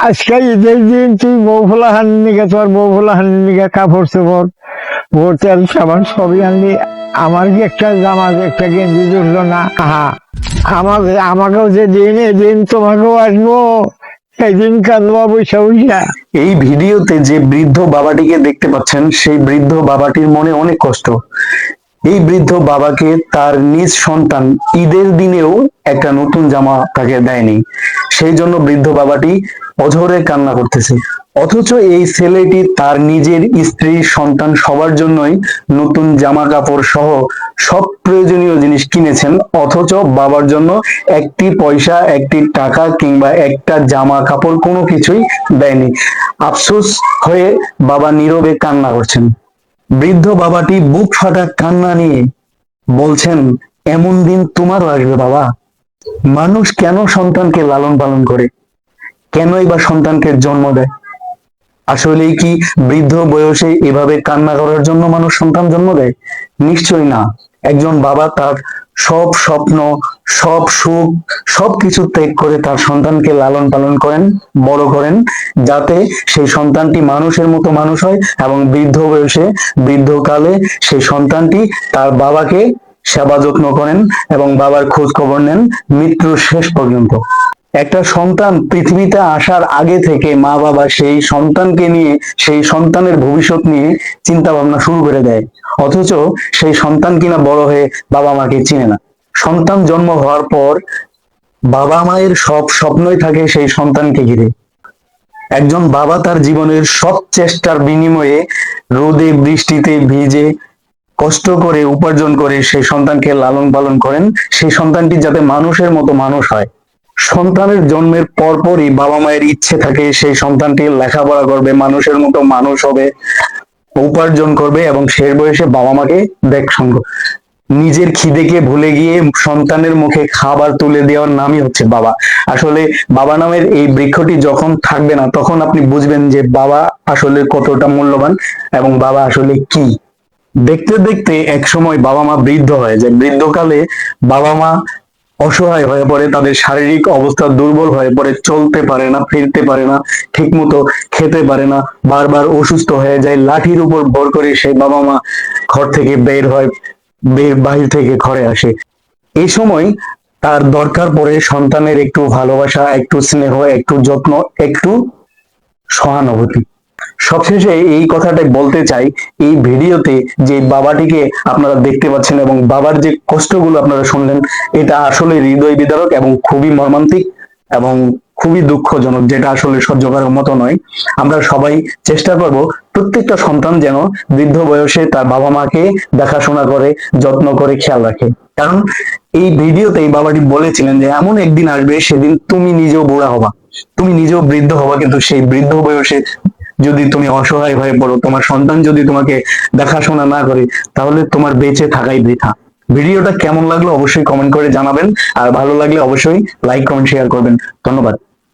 আজকে ঈদের দিন তুই বউ ফোলা হানি নিগে, তোর বউ ফোলা হানি নিগে কাপড় চোপড়, বউ তেল সাবান সবই আনলি। আমার কি একটা জামা একটা গেঞ্জি জুড়লো না? আহা, আমাকেও যে দিন এদিন তোমাকেও আসবো, সেদিন কাঁদবা বৈশা বৈশা। এই ভিডিওতে যে বৃদ্ধ বাবাটিকে দেখতে পাচ্ছেন, সেই বৃদ্ধ বাবাটির মনে অনেক কষ্ট। এই বৃদ্ধ বাবাকে তার নিজ সন্তান ঈদের দিনেও একটা নতুন জামা তাকে দেয়নি, সেই জন্য বৃদ্ধ বাবাটি অঝরে কান্না করতেছে। অথচ এই ছেলেটি তার নিজের স্ত্রী সন্তান সবার জন্যই নতুন জামা কাপড় সহ সব প্রয়োজনীয় জিনিস কিনেছেন, অথচ বাবার জন্য একটি পয়সা, একটি টাকা কিংবা একটা জামা কাপড় কোনো কিছুই দেয়নি। আফসোস হয়ে বাবা নীরবে কান্না করছেন। বৃদ্ধ বাবাটি বুক ফাটা কান্না নিয়ে বলছেন, এমন দিন তোমারও আসবে বাবা। মানুষ কেন সন্তানকে লালন পালন করে, কেনই বা সন্তানকে জন্ম দেয়? আসলেই কি বৃদ্ধ বয়সে এভাবে কান্না করার জন্য মানুষ সন্তান জন্ম দেয়? নিশ্চয়ই না। একজন বাবা তার সব স্বপ্ন, সব সুখ, সবকিছু ত্যাগ করে তার সন্তানকে লালন পালন করেন, বড় করেন, যাতে সেই সন্তানটি মানুষের মতো মানুষ হয় এবং বৃদ্ধ বয়সে, বৃদ্ধকালে সেই সন্তানটি তার বাবাকে সেবা যত্ন করেন এবং বাবার খোঁজ খবর নেন মৃত্যুর শেষ পর্যন্ত। একটা সন্তান পৃথিবীতে আসার আগে থেকে মা বাবা সেই সন্তানকে নিয়ে, সেই সন্তানের ভবিষ্যৎ নিয়ে চিন্তা ভাবনা শুরু করে দেয়, অথচ সেই সন্তান কিনা বড় হয়ে বাবা মাকে চিনে না। সন্তান জন্ম হওয়ার পর বাবা মায়ের সব স্বপ্নই থাকে সেই সন্তানকে ঘিরে। একজন বাবা তার জীবনের সব চেষ্টার বিনিময়ে রোদে বৃষ্টিতে ভিজে কষ্ট করে উপার্জন করে সেই সন্তানকে লালন পালন করেন, সেই সন্তানটি যাতে মানুষের মতো মানুষ হয়। সন্তানের জন্মের পরপরই বাবা মায়ের ইচ্ছে থাকে সেই সন্তানটি লেখাপড়া করবে, মানুষের মতো মানুষ হবে, উপার্জন করবে এবং শেষ বয়সে বাবা মাকে দেখসঙ্গ। নিজের খিদেকে ভুলে গিয়ে সন্তানের মুখে খাবার তুলে দেওয়ার নামই হচ্ছে বাবা। আসলে বাবা নামের এই বৃক্ষটি যখন থাকবে না, তখন আপনি বুঝবেন যে বাবা আসলে কতটা মূল্যবান এবং বাবা আসলে কি। দেখতে দেখতে এক সময় বাবা মা বৃদ্ধ হয়ে যায়। বৃদ্ধকালে বাবা মা অসহায় হয়ে পড়ে, তাদের শারীরিক অবস্থা দুর্বল হয়ে পড়ে, চলতে পারে না, ফিরতে পারে না, ঠিক মতো খেতে পারে না, বারবার অসুস্থ হয়ে যায়। লাঠির উপর ভর করে সেই বাবা মা ঘর থেকে বের হয়, বাহির থেকে ঘরে আসে। এই সময় তার দরকার পড়ে সন্তানের একটু ভালোবাসা, একটু স্নেহ, একটু যত্ন, একটু সহানুভূতি। সবশেষে এই কথাটাই বলতে চাই, এই ভিডিওতে যে বাবাটিকে আপনারা দেখতে পাচ্ছেন এবং বাবার যে কষ্টগুলো আপনারা শুনলেন, এটা আসলে হৃদয় বিদারক এবং খুবই মর্মান্তিক এবং খুবই দুঃখজনক, যেটা আসলে সহ্য করার মতো নয়। আমরা সবাই চেষ্টা করব প্রত্যেকটা সন্তান যেন বৃদ্ধ বয়সে তার বাবা মাকে দেখাশোনা করে, যত্ন করে, খেয়াল রাখে। কারণ এই ভিডিওতে এই বাবাটি বলেছিলেন যে এমন একদিন আসবে, সেদিন তুমি নিজেও বুড়া হবা, তুমি নিজেও বৃদ্ধ হবা, কিন্তু সেই বৃদ্ধ বয়সে যদি তুমি অসহায় হয়ে পড়ো, তোমার সন্তান যদি তোমাকে দেখাশোনা না করে, তাহলে তোমার বেঁচে থাকাই বৃথা। ভিডিওটা কেমন লাগলো অবশ্যই কমেন্ট করে জানাবেন, আর ভালো লাগলে অবশ্যই লাইক, কমেন্ট, শেয়ার করবেন। ধন্যবাদ।